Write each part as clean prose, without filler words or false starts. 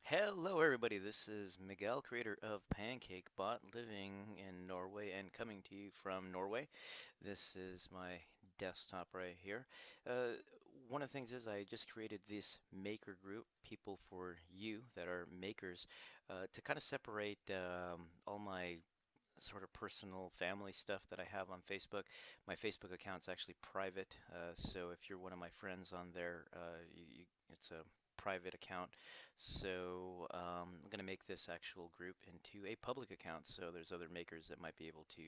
Hello, everybody. This is Miguel, creator of PancakeBot, living in Norway and coming to you from Norway. This is my desktop right here. Uh, One of the things is I just created this maker group, people for you that are makers, to kind of separate all my sort of personal family stuff that I have on Facebook. My Facebook account's actually private, so if you're one of my friends on there, it's a private account. So I'm going to make this actual group into a public account, so there's other makers that might be able to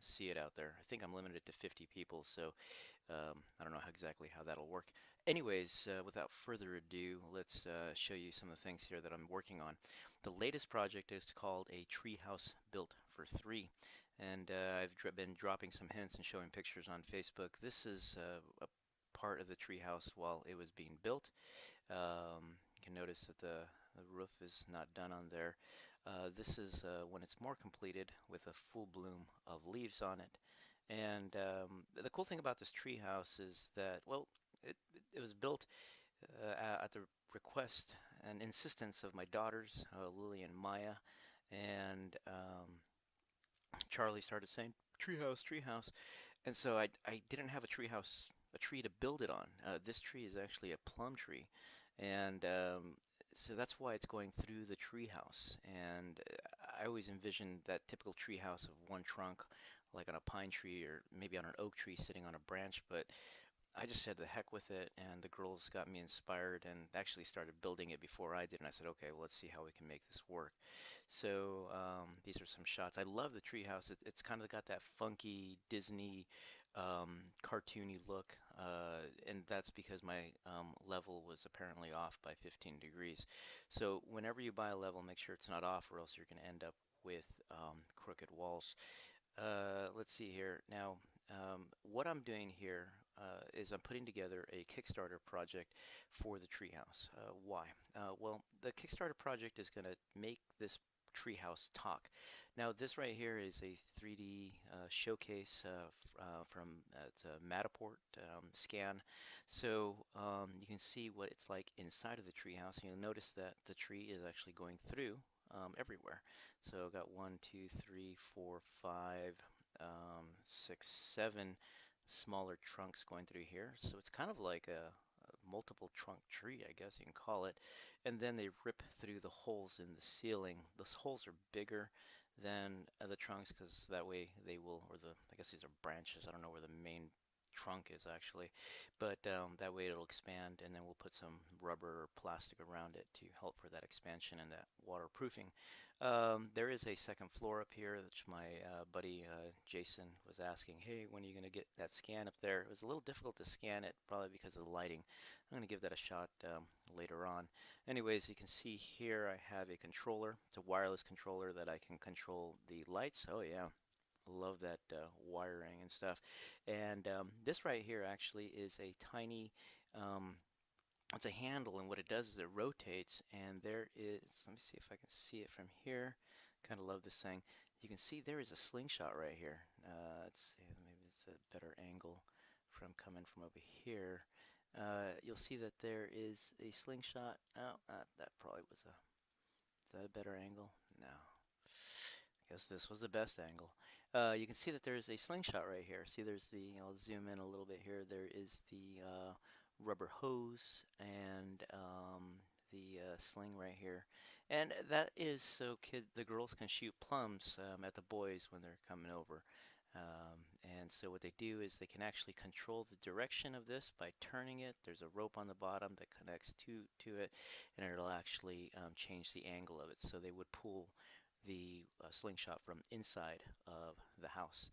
see it out there. I think I'm limited to 50 people, so I don't know exactly how that'll work. Anyways, without further ado, let's show you some of the things here that I'm working on. The latest project is called a Treehouse Built for Three, and I've been dropping some hints and showing pictures on Facebook. This is a part of the treehouse while it was being built. You can notice that the roof is not done on there. This is when it's more completed with a full bloom of leaves on it. And the cool thing about this treehouse is that, well, it was built at the request and insistence of my daughters, Lily and Maya, and Charlie started saying, "Treehouse, treehouse," and so I didn't have a tree to build it on. This tree is actually a plum tree, and so that's why it's going through the treehouse. And I always envisioned that typical treehouse of one trunk, like on a pine tree or maybe on an oak tree sitting on a branch, but I just said the heck with it, and the girls got me inspired and actually started building it before I did. And I said, okay, well, let's see how we can make this work. So these are some shots. I love the treehouse. It's kind of got that funky Disney cartoony look, and that's because my level was apparently off by 15 degrees. So whenever you buy a level, make sure it's not off, or else you're going to end up with crooked walls. Let's see here. Now, what I'm doing here is I'm putting together a KickStarter project for the treehouse. Why? Well, the KickStarter project is going to make this treehouse talk. Now, this right here is a 3D showcase from it's a Matterport scan. So you can see what it's like inside of the treehouse. You'll notice that the tree is actually going through everywhere. So I've got one, two, three, four, five, 6, 7 smaller trunks going through here. So it's kind of like a multiple trunk tree, I guess you can call it. And then they rip through the holes in the ceiling. Those holes are bigger than the trunks because that way they will, or I guess these are branches. I don't know where the main trunk is actually, but that way it'll expand, and then we'll put some rubber or plastic around it to help for that expansion and that waterproofing. There is a second floor up here, which my buddy Jason was asking, hey, when are you going to get that scan up there? It was a little difficult to scan it, probably because of the lighting. I'm going to give that a shot later on. Anyways, you can see here I have a controller. It's a wireless controller that I can control the lights. Oh yeah, love that wiring and stuff. And this right here actually is a tiny it's a handle, and what it does is it rotates, and there is, let me see if I can see it from here. Kind of love this thing. You can see there is a slingshot right here. Let's see, maybe it's a better angle from coming from over here. You'll see that there is a slingshot. Oh, that probably was is that a better angle? No. I guess this was the best angle. You can see that there's a slingshot right here. See, there's I'll zoom in a little bit here. There is the rubber hose and the sling right here. And that is so the girls can shoot plums at the boys when they're coming over. And so what they do is they can actually control the direction of this by turning it. There's a rope on the bottom that connects to it, and it'll actually change the angle of it. So they would pull the slingshot from inside of the house.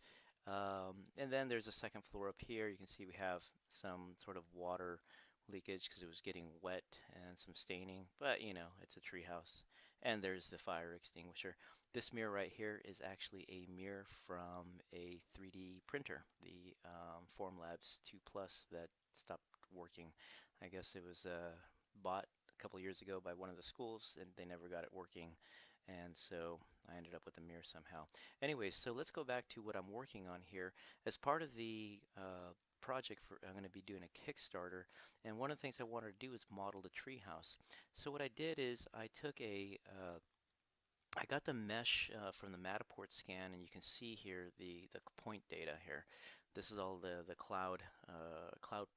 And then there's a second floor up here. You can see we have some sort of water leakage because it was getting wet and some staining, but you know, it's a tree house. And there's the fire extinguisher. This mirror right here is actually a mirror from a 3D printer, the Formlabs 2 Plus that stopped working. I guess it was bought a couple years ago by one of the schools and they never got it working, and so I ended up with a mirror somehow. Anyways, so let's go back to what I'm working on here. As part of the project for I'm going to be doing a Kickstarter, and one of the things I wanted to do is model the treehouse. So what I did is I got the mesh from the Matterport scan, and you can see here the point data here. This is all the cloud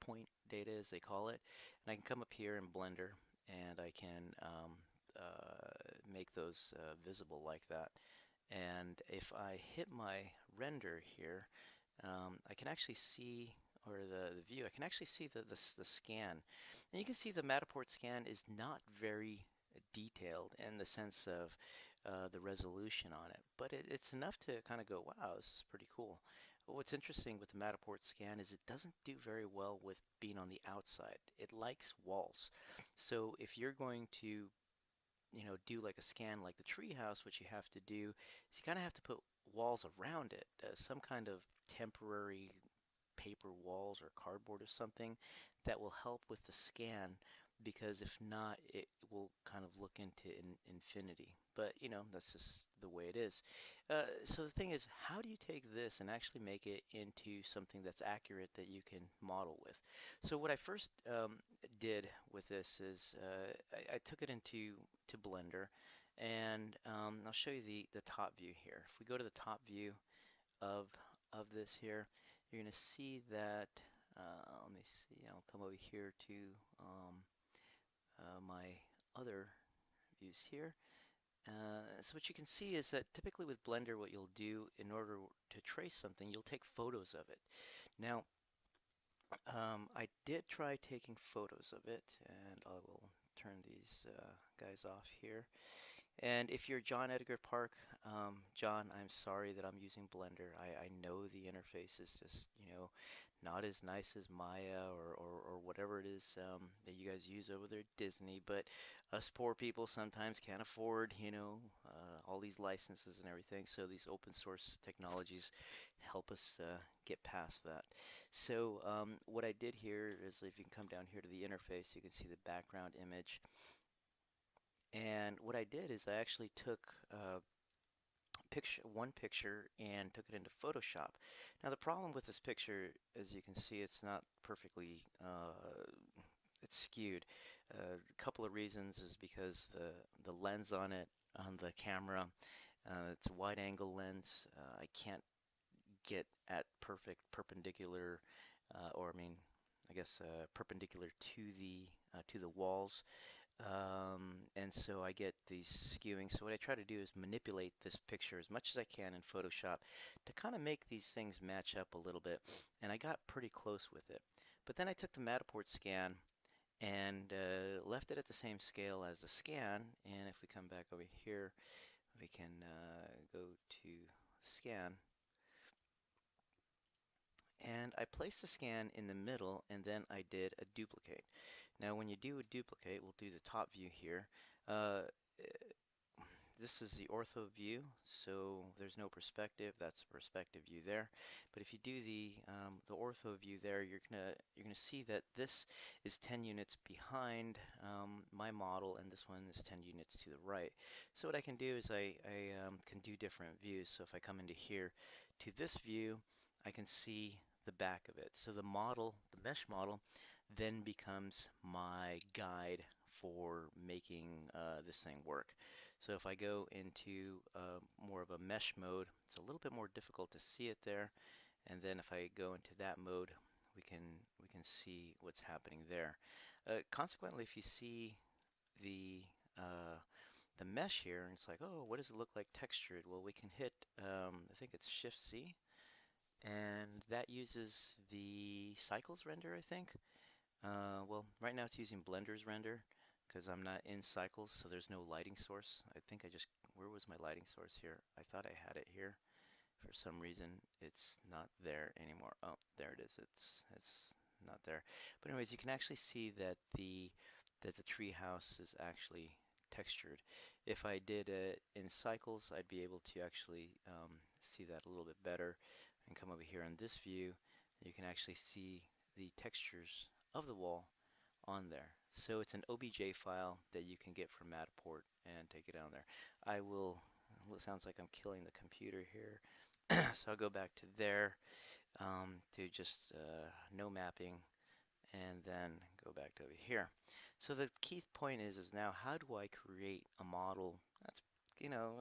point data, as they call it. And I can come up here in Blender, and I can make those visible like that. And if I hit my render here, I can actually see, or the view, I can actually see the scan. And you can see the Matterport scan is not very detailed in the sense of the resolution on it, but it's enough to kind of go, wow, this is pretty cool. But what's interesting with the Matterport scan is it doesn't do very well with being on the outside. It likes walls. So if you're going to do like a scan like the treehouse, what you have to do is you kind of have to put walls around it, some kind of temporary paper walls or cardboard or something that will help with the scan, because if not, it will kind of look into infinity. But that's just the way it is. So the thing is, how do you take this and actually make it into something that's accurate that you can model with? So what I first did with this is I took it to Blender, and I'll show you the top view here. If we go to the top view of this here, you're going to see that, let me see, I'll come over here to my other views here. So what you can see is that typically with Blender, what you'll do in order to trace something, you'll take photos of it. Now, I did try taking photos of it, and I will turn these guys off here. And if you're John Edgar Park, John, I'm sorry that I'm using Blender. I know the interface is just, not as nice as Maya or whatever it is that you guys use over there at Disney, but us poor people sometimes can't afford, all these licenses and everything, so these open source technologies help us get past that. So what I did here is, if you can come down here to the interface, you can see the background image. And what I did is I actually took one picture and took it into Photoshop. Now the problem with this picture, as you can see, it's not perfectly, it's skewed. A couple of reasons is because the lens on it, on the camera, it's a wide angle lens. I can't get at perfect perpendicular, or I mean, I guess perpendicular to the walls. And so I get these skewing. So what I try to do is manipulate this picture as much as I can in Photoshop to kind of make these things match up a little bit. And I got pretty close with it. But then I took the Matterport scan and left it at the same scale as the scan. And if we come back over here, we can go to scan. And I placed the scan in the middle, and then I did a duplicate. Now when you do a duplicate, we'll do the top view here. This is the ortho view, so there's no perspective. That's the perspective view there. But if you do the ortho view there, you're gonna see that this is 10 units behind my model, and this one is 10 units to the right. So what I can do is I can do different views. So if I come into here to this view, I can see the back of it. So the model, the mesh model, then becomes my guide for making this thing work. So if I go into more of a mesh mode, it's a little bit more difficult to see it there. And then if I go into that mode, we can see what's happening there. Consequently, if you see the mesh here, and it's like, oh, what does it look like textured? Well, we can hit, I think it's Shift C, and that uses the cycles render, I think. Well, right now it's using Blender's render because I'm not in cycles, so there's no lighting source. I think where was my lighting source here? I thought I had it here. For some reason, it's not there anymore. Oh, there it is. It's not there. But anyways, you can actually see that the treehouse is actually textured. If I did it in cycles, I'd be able to actually see that a little bit better. And come over here in this view, you can actually see the textures of the wall on there. So it's an OBJ file that you can get from Matterport and take it down there. It sounds like I'm killing the computer here. So I'll go back to there. to just no mapping, and then go back to over here. So the key point is now how do I create a model that's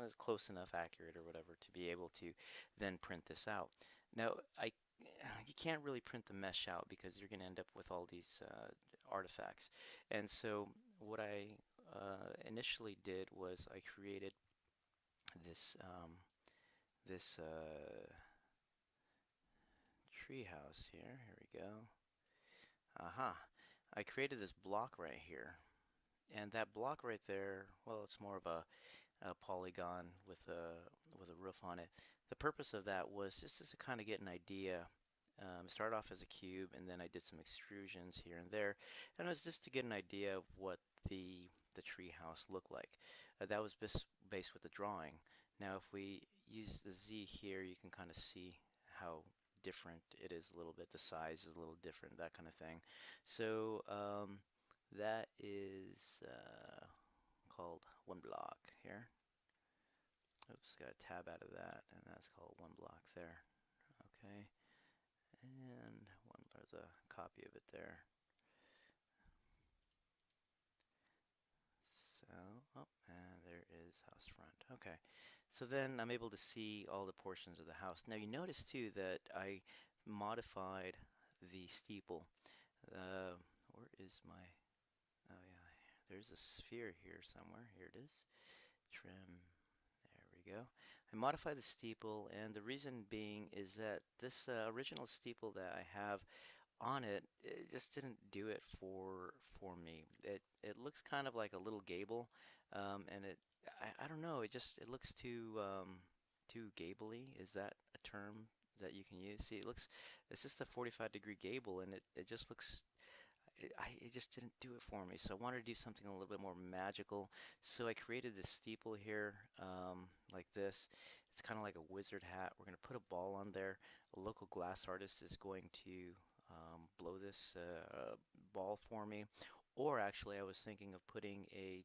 as close enough accurate or whatever to be able to then print this out. Now you can't really print the mesh out because you're going to end up with all these artifacts. And so what I initially did was I created this treehouse here. Here we go. Aha. I created this block right here. And that block right there, well, it's more of a polygon with a roof on it. The purpose of that was just to kind of get an idea. It started off as a cube, and then I did some extrusions here and there, and it was just to get an idea of what the tree house looked like. That was based with the drawing. Now, if we use the Z here, you can kind of see how different it is a little bit. The size is a little different, that kind of thing. So that is called one block here. Oops, got a tab out of that, and that's called one block there. Okay, and there's a copy of it there. So, oh, and there is house front. Okay, so then I'm able to see all the portions of the house. Now you notice too that I modified the steeple. Where is my, oh yeah, there's a sphere here somewhere. Here it is. Trim. There we go. I modified the steeple, and the reason being is that this original steeple that I have on it, it just didn't do it for me. It looks kind of like a little gable, and I don't know. It looks too gable-y. Is that a term that you can use? See, it's just a 45-degree gable, and it just looks it just didn't do it for me. So I wanted to do something a little bit more magical. So I created this steeple here, like this. It's kind of like a wizard hat. We're going to put a ball on there. A local glass artist is going to blow this ball for me. Or actually, I was thinking of putting a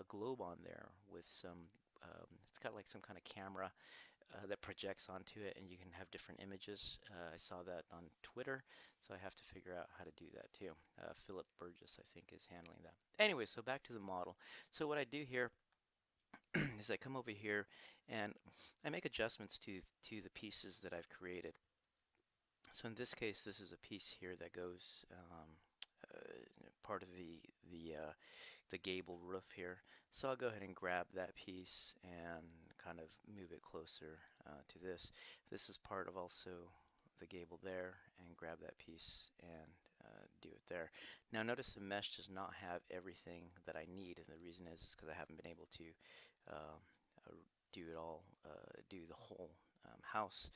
globe on there with some. It's got like some kind of camera that projects onto it, and you can have different images. I saw that on Twitter, so I have to figure out how to do that too. Philip Burgess, I think, is handling that. Anyway, so back to the model. So what I do here is I come over here and I make adjustments to the pieces that I've created. So in this case, this is a piece here that goes part of the gable roof here. So I'll go ahead and grab that piece and kind of move it closer to this. This is part of also the gable there, and grab that piece and do it there. Now notice the mesh does not have everything that I need, and the reason is because I haven't been able to um, do it all, do the whole house,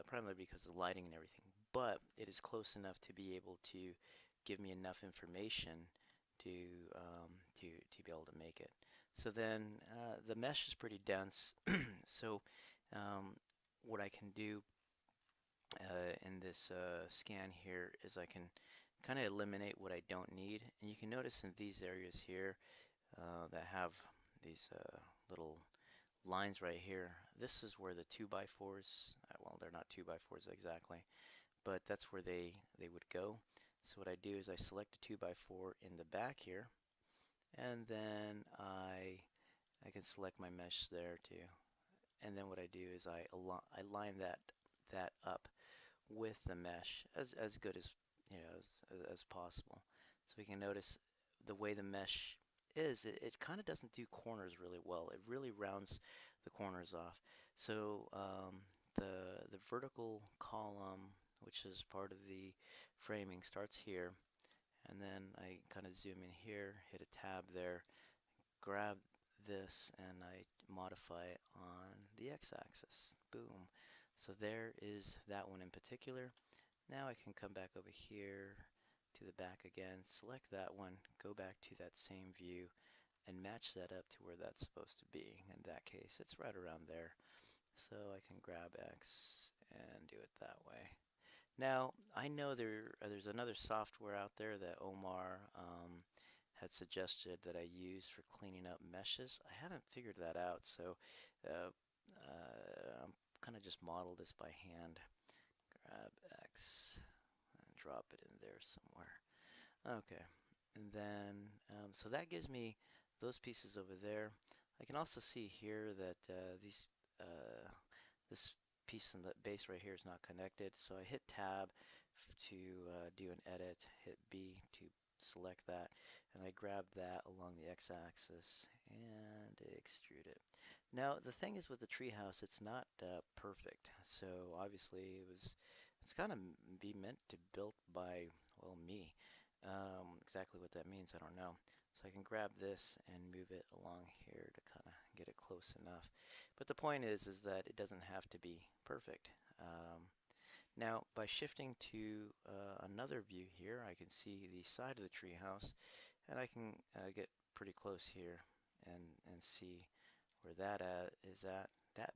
primarily because of the lighting and everything. But it is close enough to be able to give me enough information to to be able to make it. So then the mesh is pretty dense. So what I can do in this scan here is I can kind of eliminate what I don't need, and you can notice in these areas here that have these little lines right here. This is where the 2x4s, well, they're not 2x4s exactly, but that's where they would go. So what I do is I select a 2x4 in the back here, and then I can select my mesh there too. And then what I do is I line that up with the mesh as good as as possible. So we can notice the way the mesh is, it kind of doesn't do corners really well. It really rounds the corners off. So the vertical column, which is part of the framing, starts here, and then I kind of zoom in here, hit a tab there, grab this, and I modify it on the x-axis. Boom. So there is that one in particular. Now I can come back over here to the back again, select that one, go back to that same view, and match that up to where that's supposed to be. In that case, it's right around there. So I can grab X and do it that way. Now, I know there's another software out there that Omar had suggested that I use for cleaning up meshes. I haven't figured that out, so I'm kind of just model this by hand. grab X and drop it in there somewhere. Okay, and then so that gives me those pieces over there. I can also see here that this piece in the base right here is not connected, so I hit Tab to do an edit, hit B to select that, and I grab that along the x-axis and extrude it. Now the thing is with the treehouse, it's not perfect, so obviously it's kind of be meant to built by, well, me. Exactly what that means, I don't know. So I can grab this and move it along here to kind of get it close enough. But the point is that it doesn't have to be perfect. Now, by shifting to another view here, I can see the side of the treehouse, and I can get pretty close here and see where that is at. That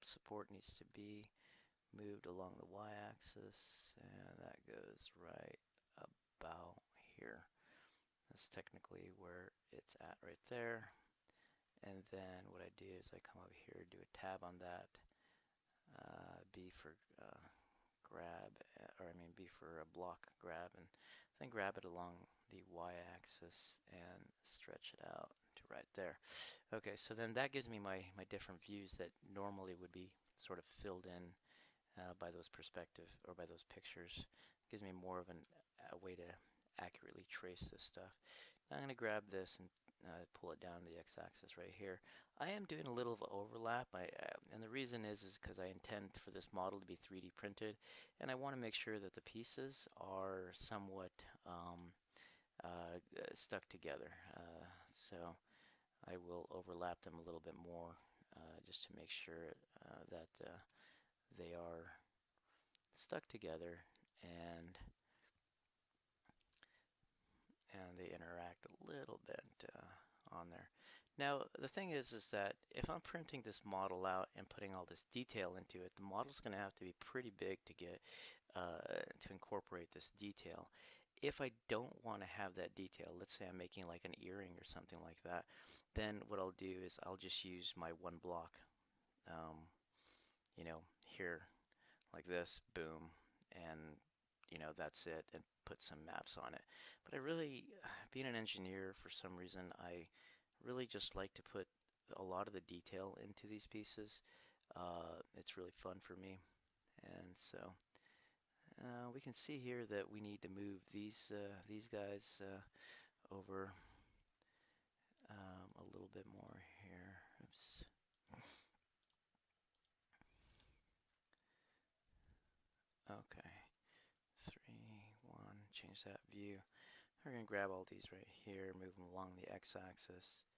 support needs to be moved along the y-axis, and that goes right about here. That's technically where it's at right there. And then what I do is I come over here, do a tab on that, B for grab, or I mean B for a block grab, and then grab it along the y-axis and stretch it out to right there. Okay, so then that gives me my different views that normally would be sort of filled in by those perspective or by those pictures. It gives me more of a way to accurately trace this stuff. Now I'm going to grab this and pull it down the x-axis right here. I am doing a little of overlap, and the reason is because I intend for this model to be 3D printed, and I want to make sure that the pieces are somewhat stuck together. So I will overlap them a little bit more just to make sure that they are stuck together and they interact a little bit on there. Now the thing is that if I'm printing this model out and putting all this detail into it, the model's going to have to be pretty big to get to incorporate this detail. If I don't want to have that detail, let's say I'm making like an earring or something like that, then what I'll do is I'll just use my one block, you know, here like this, boom, and that's it, and put some maps on it. But I really, being an engineer, for some reason, I really just like to put a lot of the detail into these pieces. It's really fun for me, and so we can see here that we need to move these guys over a little bit more here. Oops. Okay. 3, 1, change that view. We're going to grab all these right here, move them along the x-axis,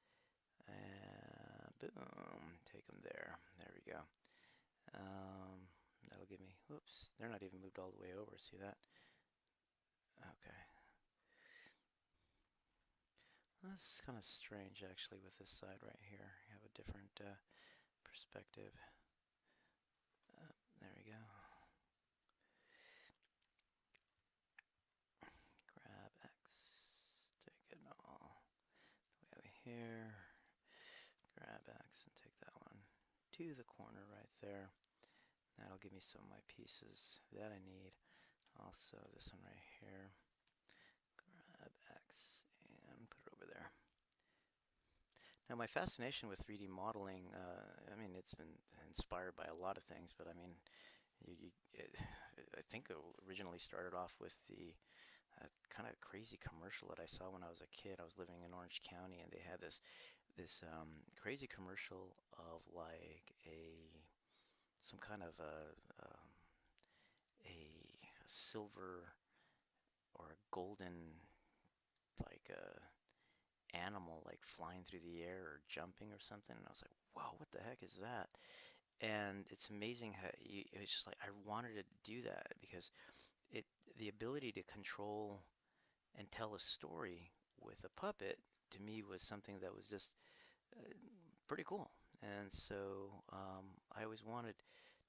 and boom, take them there. There we go. That'll give me, whoops, they're not even moved all the way over, see that? Okay. That's kind of strange actually with this side right here. You have a different perspective. There we go. Grab X, take it all way over here. Grab X and take that one to the corner right there. That'll give me some of my pieces that I need. Also this one right here. Grab X and put it over there. Now my fascination with 3D modeling, I mean, it's been inspired by a lot of things, but I mean, I think it originally started off with the kind of crazy commercial that I saw when I was a kid. I was living in Orange County, and they had this crazy commercial of like some kind of a silver or a golden like animal like flying through the air or jumping or something, and I was like, wow, what the heck is that? And it's amazing how it's just like I wanted to do that because the ability to control and tell a story with a puppet to me was something that was just pretty cool. And so I always wanted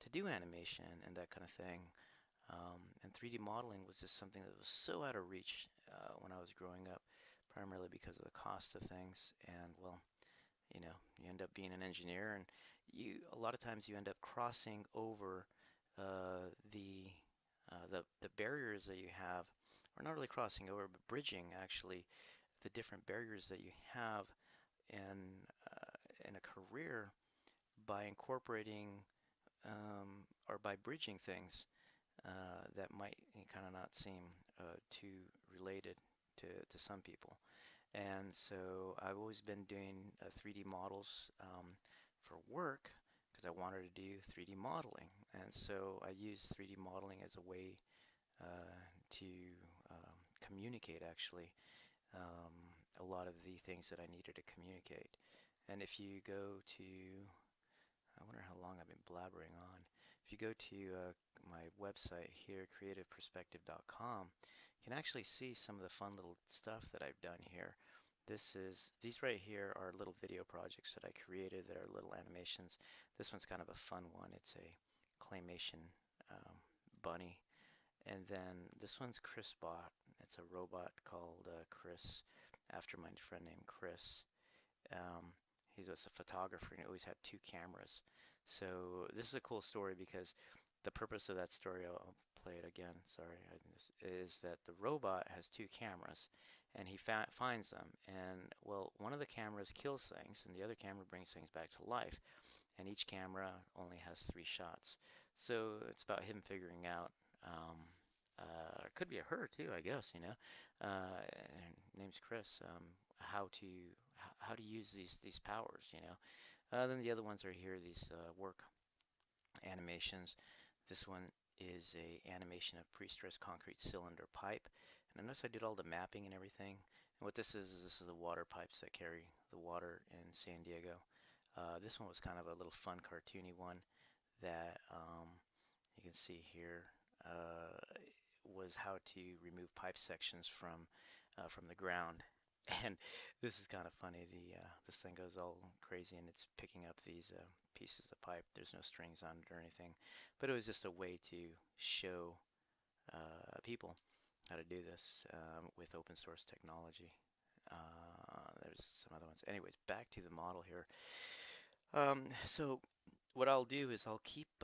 to do animation and that kind of thing. And 3D modeling was just something that was so out of reach when I was growing up, primarily because of the cost of things. And well, you end up being an engineer, and a lot of times you end up crossing over The barriers that you have, or not really crossing over, but bridging actually the different barriers that you have in a career by incorporating or by bridging things that might kind of not seem too related to some people. And so I've always been doing 3D models for work because I wanted to do 3D modeling. And so I use 3D modeling as a way to communicate actually a lot of the things that I needed to communicate. And if you go to, I wonder how long I've been blabbering on. If you go to my website here, creativeperspective.com, you can actually see some of the fun little stuff that I've done here. These right here are little video projects that I created that are little animations. This one's kind of a fun one. It's a claymation bunny. And then this one's ChrisBot. It's a robot called Chris, after my friend named Chris. He was a photographer and he always had two cameras. So this is a cool story because the purpose of that story, I'll play it again, sorry, is that the robot has two cameras and he finds them. And well, one of the cameras kills things and the other camera brings things back to life. And each camera only has 3 shots. So it's about him figuring out, it could be a her too, I guess, you know. Her name's Chris. How to use these powers, you know. Then the other ones are here, these work animations. This one is a animation of pre-stressed concrete cylinder pipe. And I notice I did all the mapping and everything. And what this is the water pipes that carry the water in San Diego. This one was kind of a little fun cartoony one that you can see here was how to remove pipe sections from the ground. And this is kind of funny. This thing goes all crazy and it's picking up these pieces of pipe. There's no strings on it or anything, but it was just a way to show people how to do this with open source technology. There's some other ones. Anyways, back to the model here. So what I'll do is I'll keep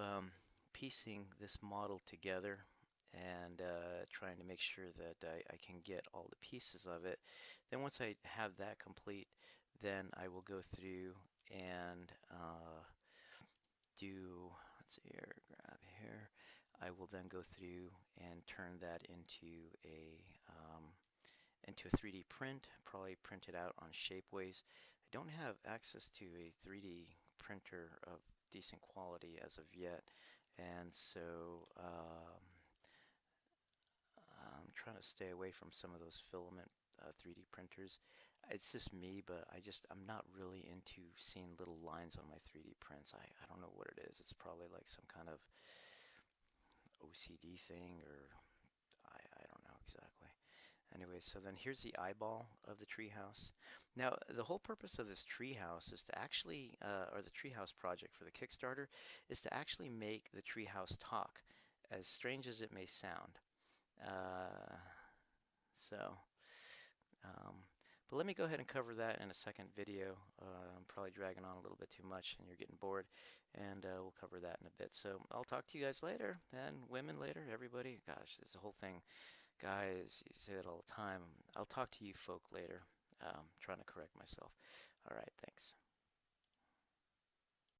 piecing this model together and trying to make sure that I can get all the pieces of it. Then once I have that complete, then I will go through and let's see here, grab here. I will then go through and turn that into a 3D print, probably print it out on Shapeways. I don't have access to a 3D printer of decent quality as of yet, and so I'm trying to stay away from some of those filament 3D printers. It's just me, but I'm not really into seeing little lines on my 3D prints. I don't know what it is. It's probably like some kind of OCD thing, or I don't know exactly. Anyway, so then here's the eyeball of the treehouse. Now, the whole purpose of this treehouse is to actually, or the treehouse project for the Kickstarter, is to actually make the treehouse talk, as strange as it may sound. Uh, so, but let me go ahead and cover that in a second video. I'm probably dragging on a little bit too much and you're getting bored, and we'll cover that in a bit. So I'll talk to you guys later, and women later, everybody. Gosh, it's a whole thing. Guys, you say it all the time. I'll talk to you folk later. Trying to correct myself. All right, thanks.